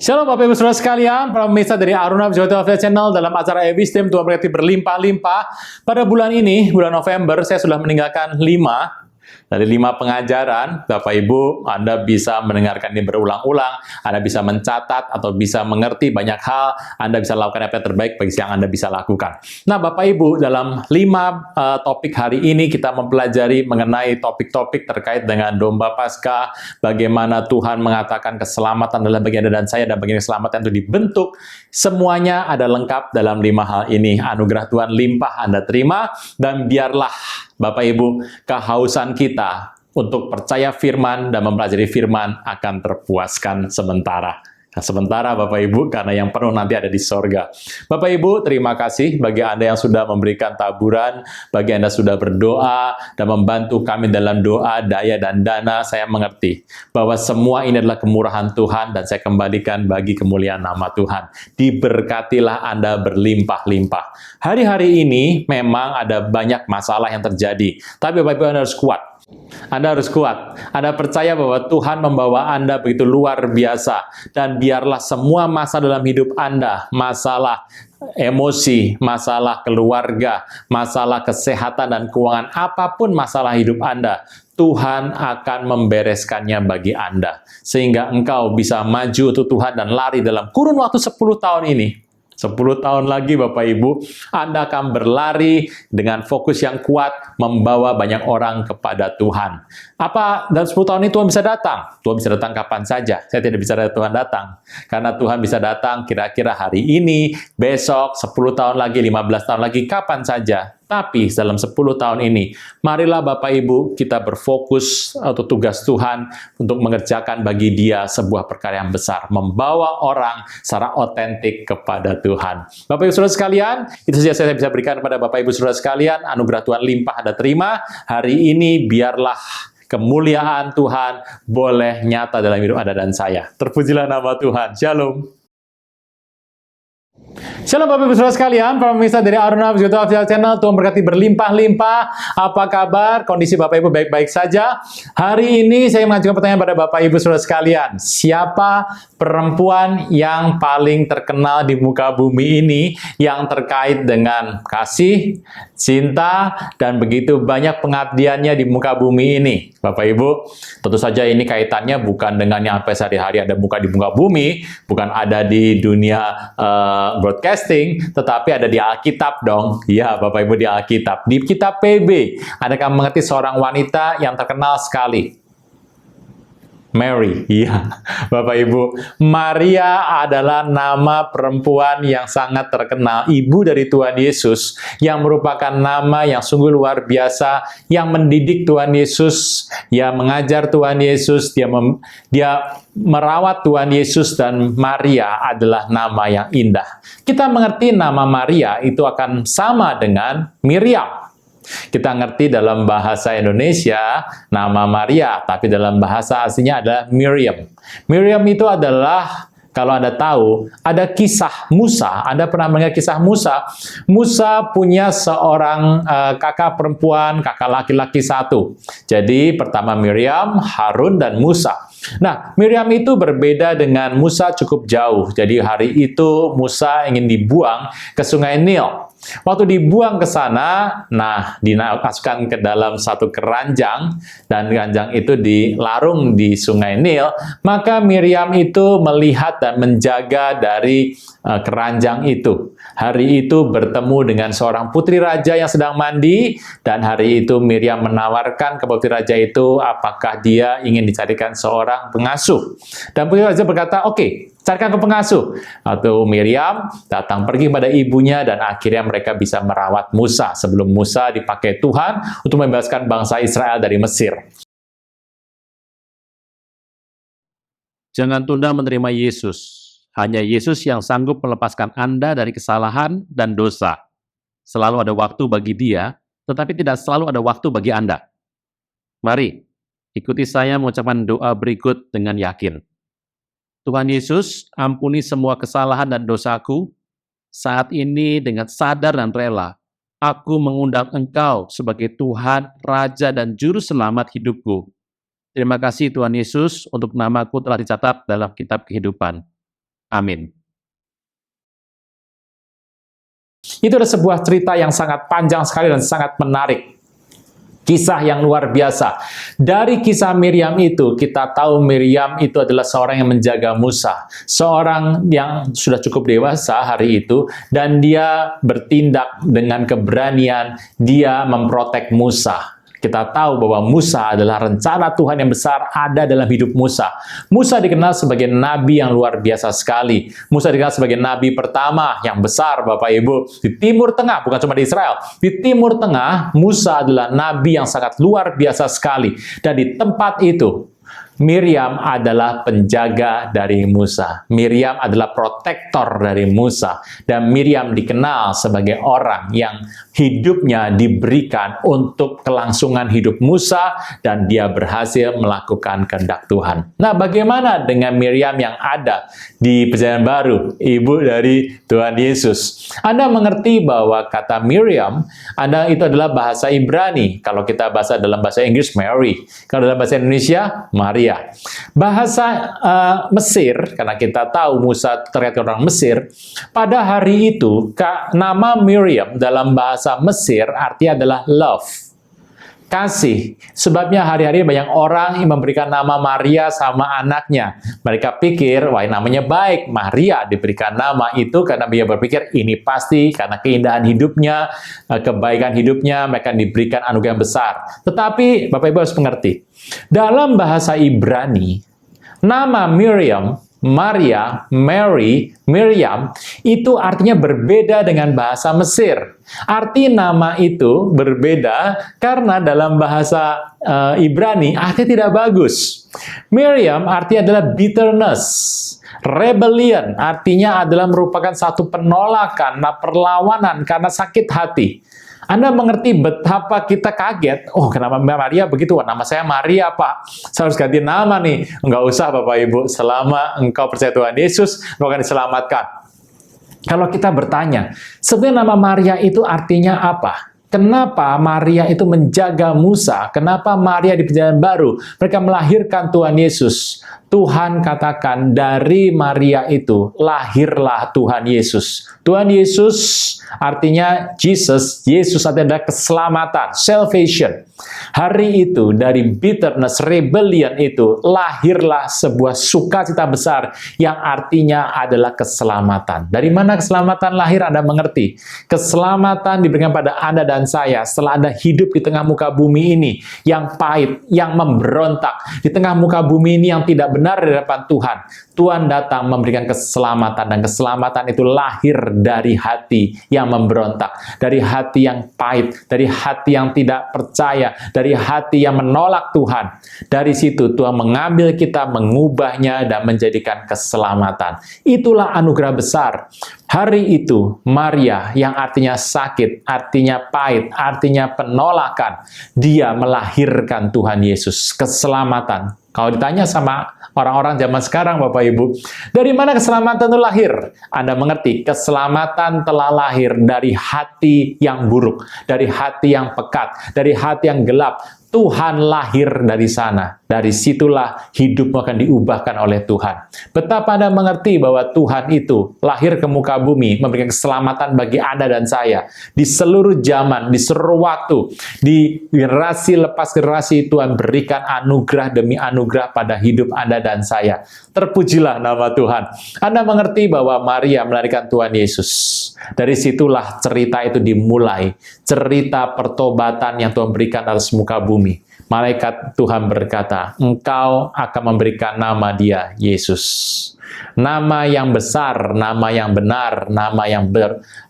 Shalom Bapak Ibu Saudara sekalian, para pemirsa dari Aruna Wisata Channel dalam acara Ewisdom Tuhan berkati berlimpah-limpah. Pada bulan ini, bulan November, saya sudah meninggalkan 5 pengajaran. Bapak Ibu, Anda bisa mendengarkan ini berulang-ulang, Anda bisa mencatat atau bisa mengerti banyak hal, Anda bisa lakukan apa yang terbaik bagi yang Anda bisa lakukan. Nah Bapak Ibu, dalam 5 topik hari ini kita mempelajari mengenai topik-topik terkait dengan domba Paskah, bagaimana Tuhan mengatakan keselamatan adalah bagi Anda dan saya, dan bagaimana keselamatan itu dibentuk. Semuanya ada lengkap dalam 5 hal ini. Anugerah Tuhan limpah Anda terima, dan biarlah Bapak Ibu, kehausan kita untuk percaya firman dan mempelajari firman akan terpuaskan sementara. Nah, sementara Bapak Ibu, karena yang penuh nanti ada di sorga. Bapak Ibu, terima kasih bagi Anda yang sudah memberikan taburan, bagi Anda sudah berdoa dan membantu kami dalam doa, daya, dan dana. Saya mengerti bahwa semua ini adalah kemurahan Tuhan dan saya kembalikan bagi kemuliaan nama Tuhan. Diberkatilah Anda berlimpah-limpah. Hari-hari ini memang ada banyak masalah yang terjadi, tapi Bapak Ibu Anda harus kuat. Anda harus kuat. Anda percaya bahwa Tuhan membawa Anda begitu luar biasa. Dan biarlah semua masalah dalam hidup Anda, masalah emosi, masalah keluarga, masalah kesehatan dan keuangan, apapun masalah hidup Anda, Tuhan akan membereskannya bagi Anda. Sehingga engkau bisa maju untuk Tuhan dan lari dalam kurun waktu 10 tahun ini. 10 tahun lagi Bapak Ibu, Anda akan berlari dengan fokus yang kuat, membawa banyak orang kepada Tuhan. Apa dalam 10 tahun ini Tuhan bisa datang? Tuhan bisa datang kapan saja. Saya tidak bicara Tuhan datang. Karena Tuhan bisa datang kira-kira hari ini, besok, 10 tahun lagi, 15 tahun lagi, kapan saja. Tapi dalam 10 tahun ini, marilah Bapak Ibu kita berfokus atau tugas Tuhan untuk mengerjakan bagi Dia sebuah perkara yang besar, membawa orang secara otentik kepada Tuhan. Bapak Ibu Saudara sekalian, itu saja saya bisa berikan kepada Bapak Ibu Saudara sekalian. Anugerah Tuhan limpah Anda terima. Hari ini biarlah kemuliaan Tuhan boleh nyata dalam hidup Anda dan saya. Terpujilah nama Tuhan. Shalom. Shalom Bapak Ibu Saudara sekalian, para pemirsa dari Aruna Wisata Channel, Tuhan berkati berlimpah-limpah. Apa kabar? Kondisi Bapak Ibu baik-baik saja? Hari ini saya mengajukan pertanyaan pada Bapak Ibu Saudara sekalian. Siapa perempuan yang paling terkenal di muka bumi ini yang terkait dengan kasih, cinta, dan begitu banyak pengabdiannya di muka bumi ini? Bapak Ibu, tentu saja ini kaitannya bukan dengan yang apa sehari-hari ada di muka bumi, bukan ada di dunia broadcasting, tetapi ada di Alkitab dong. Ya, Bapak Ibu, di Alkitab. Di kitab PB, Anda akan mengerti seorang wanita yang terkenal sekali. Mary, iya. Bapak Ibu, Maria adalah nama perempuan yang sangat terkenal, ibu dari Tuhan Yesus, yang merupakan nama yang sungguh luar biasa, yang mendidik Tuhan Yesus, yang mengajar Tuhan Yesus, dia merawat Tuhan Yesus, dan Maria adalah nama yang indah. Kita mengerti nama Maria itu akan sama dengan Miriam. Kita ngerti dalam bahasa Indonesia nama Maria, tapi dalam bahasa aslinya adalah Miriam. Miriam itu adalah, kalau Anda tahu, ada kisah Musa. Anda pernah mendengar kisah Musa? Musa punya seorang kakak perempuan, kakak laki-laki satu. Jadi pertama Miriam, Harun, dan Musa. Nah, Miriam itu berbeda dengan Musa cukup jauh. Jadi hari itu Musa ingin dibuang ke sungai Nil. Waktu dibuang ke sana, nah dimasukkan ke dalam satu keranjang, dan keranjang itu dilarung di sungai Nil, maka Miriam itu melihat dan menjaga dari keranjang itu. Hari itu bertemu dengan seorang putri raja yang sedang mandi, dan hari itu Miriam menawarkan ke putri raja itu apakah dia ingin dicarikan seorang pengasuh. Dan putri raja berkata, oke, carikan ke pengasuh. Atau Miriam datang pergi pada ibunya, dan akhirnya mereka bisa merawat Musa sebelum Musa dipakai Tuhan untuk membebaskan bangsa Israel dari Mesir. Jangan tunda menerima Yesus. Hanya Yesus yang sanggup melepaskan Anda dari kesalahan dan dosa. Selalu ada waktu bagi Dia, tetapi tidak selalu ada waktu bagi Anda. Mari, ikuti saya mengucapkan doa berikut dengan yakin. Tuhan Yesus, ampuni semua kesalahan dan dosaku. Saat ini dengan sadar dan rela, aku mengundang Engkau sebagai Tuhan, Raja, dan Juru Selamat hidupku. Terima kasih Tuhan Yesus untuk namaku telah dicatat dalam kitab kehidupan. Amin. Itu adalah sebuah cerita yang sangat panjang sekali dan sangat menarik. Kisah yang luar biasa. Dari kisah Miriam itu, kita tahu Miriam itu adalah seorang yang menjaga Musa. Seorang yang sudah cukup dewasa hari itu, dan dia bertindak dengan keberanian, dia memprotek Musa. Kita tahu bahwa Musa adalah rencana Tuhan yang besar ada dalam hidup Musa. Musa dikenal sebagai nabi yang luar biasa sekali. Musa dikenal sebagai nabi pertama yang besar, Bapak Ibu. Di Timur Tengah, bukan cuma di Israel. Di Timur Tengah, Musa adalah nabi yang sangat luar biasa sekali. Dan di tempat itu, Miriam adalah penjaga dari Musa. Miriam adalah protektor dari Musa. Dan Miriam dikenal sebagai orang yang hidupnya diberikan untuk kelangsungan hidup Musa, dan dia berhasil melakukan kehendak Tuhan. Nah, bagaimana dengan Miriam yang ada di Perjanjian Baru, ibu dari Tuhan Yesus? Anda mengerti bahwa kata Miriam, itu adalah bahasa Ibrani. Kalau kita bahasa dalam bahasa Inggris, Mary. Kalau dalam bahasa Indonesia, Maria. Bahasa Mesir, karena kita tahu Musa terlihat orang Mesir, pada hari itu, nama Miriam dalam bahasa Mesir artinya adalah love, kasih. Sebabnya hari-hari banyak orang yang memberikan nama Maria sama anaknya. Mereka pikir, wah namanya baik, Maria diberikan nama itu karena dia berpikir ini pasti karena keindahan hidupnya, kebaikan hidupnya, mereka diberikan anugerah yang besar. Tetapi Bapak Ibu harus mengerti, dalam bahasa Ibrani, nama Miriam, Maria, Mary, Miriam, itu artinya berbeda dengan bahasa Mesir. Arti nama itu berbeda karena dalam bahasa Ibrani artinya tidak bagus. Miriam artinya adalah bitterness. Rebellion artinya adalah merupakan satu penolakan, perlawanan karena sakit hati. Anda mengerti betapa kita kaget, oh kenapa Maria begitu? Nama saya Maria, Pak. Saya harus ganti nama nih. Enggak usah Bapak Ibu, selama engkau percaya Tuhan Yesus, engkau akan diselamatkan. Kalau kita bertanya, sebenarnya nama Maria itu artinya apa? Kenapa Maria itu menjaga Musa? Kenapa Maria di Perjanjian Baru? Mereka melahirkan Tuhan Yesus. Tuhan katakan dari Maria itu lahirlah Tuhan Yesus. Tuhan Yesus artinya Jesus. Yesus adalah keselamatan, salvation. Hari itu dari bitterness, rebellion itu lahirlah sebuah sukacita besar yang artinya adalah keselamatan. Dari mana keselamatan lahir Anda mengerti? Keselamatan diberikan pada Anda dan saya setelah Anda hidup di tengah muka bumi ini yang pahit, yang memberontak, di tengah muka bumi ini yang tidak benar di hadapan Tuhan. Tuhan datang memberikan keselamatan, dan keselamatan itu lahir dari hati yang memberontak, dari hati yang pahit, dari hati yang tidak percaya, dari hati yang menolak Tuhan. Dari situ Tuhan mengambil kita, mengubahnya, dan menjadikan keselamatan. Itulah anugerah besar. Hari itu Maria yang artinya sakit, artinya pahit, artinya penolakan, dia melahirkan Tuhan Yesus, keselamatan. Kalau ditanya sama orang-orang zaman sekarang, Bapak Ibu, dari mana keselamatan itu lahir? Anda mengerti, keselamatan telah lahir dari hati yang buruk, dari hati yang pekat, dari hati yang gelap. Tuhan lahir dari sana. Dari situlah hidupmu akan diubahkan oleh Tuhan. Betapa Anda mengerti bahwa Tuhan itu lahir ke muka bumi, memberikan keselamatan bagi Anda dan saya. Di seluruh zaman, di seluruh waktu, di generasi lepas generasi, Tuhan berikan anugerah demi anugerah pada hidup Anda dan saya. Terpujilah nama Tuhan. Anda mengerti bahwa Maria melahirkan Tuhan Yesus. Dari situlah cerita itu dimulai. Cerita pertobatan yang Tuhan berikan atas muka bumi. Malaikat Tuhan berkata, engkau akan memberikan nama dia Yesus. Nama yang besar, nama yang benar, nama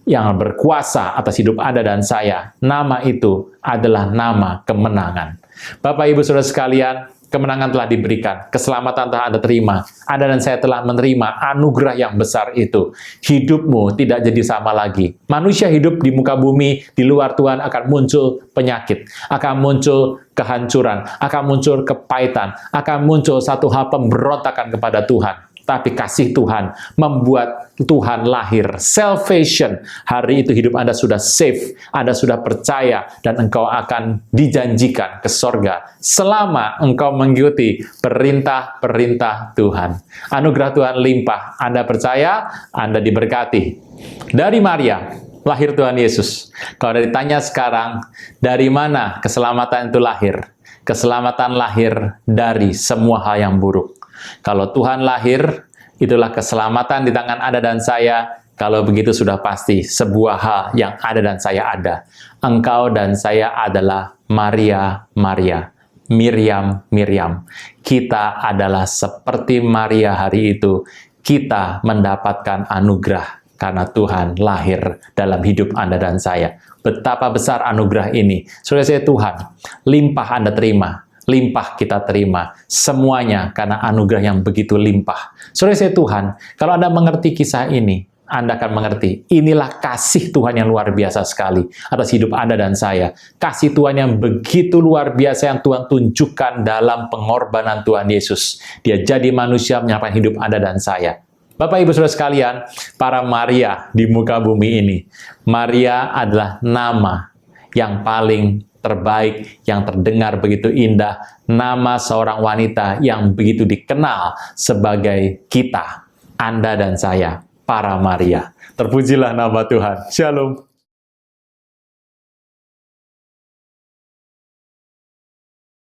yang berkuasa atas hidup Anda dan saya. Nama itu adalah nama kemenangan. Bapak Ibu Saudara sekalian, kemenangan telah diberikan, keselamatan telah Anda terima. Anda dan saya telah menerima anugerah yang besar itu. Hidupmu tidak jadi sama lagi. Manusia hidup di muka bumi, di luar Tuhan akan muncul penyakit, akan muncul kehancuran, akan muncul kepahitan, akan muncul satu hal pemberontakan kepada Tuhan. tapi kasih Tuhan membuat Tuhan lahir. Salvation, hari itu hidup Anda sudah safe, Anda sudah percaya, dan engkau akan dijanjikan ke sorga selama engkau mengikuti perintah-perintah Tuhan. Anugerah Tuhan limpah. Anda percaya, Anda diberkati. Dari Maria, lahir Tuhan Yesus. Kalau ditanya sekarang, dari mana keselamatan itu lahir? Keselamatan lahir dari semua hal yang buruk. Kalau Tuhan lahir, itulah keselamatan di tangan Anda dan saya. Kalau begitu sudah pasti sebuah hal yang ada dan saya ada. Engkau dan saya adalah Maria, Miriam. Kita adalah seperti Maria hari itu. Kita mendapatkan anugerah karena Tuhan lahir dalam hidup Anda dan saya. Betapa besar anugerah ini. Saudara saya Tuhan, limpah Anda terima. Limpah kita terima. Semuanya karena anugerah yang begitu limpah. Saudara saya Tuhan, kalau Anda mengerti kisah ini, Anda akan mengerti, inilah kasih Tuhan yang luar biasa sekali atas hidup Anda dan saya. Kasih Tuhan yang begitu luar biasa yang Tuhan tunjukkan dalam pengorbanan Tuhan Yesus. Dia jadi manusia menyelamatkan hidup Anda dan saya. Bapak, Ibu, Saudara sekalian, para Maria di muka bumi ini. Maria adalah nama yang paling terbaik, yang terdengar begitu indah, nama seorang wanita yang begitu dikenal sebagai kita, Anda dan saya, para Maria. Terpujilah nama Tuhan. Shalom.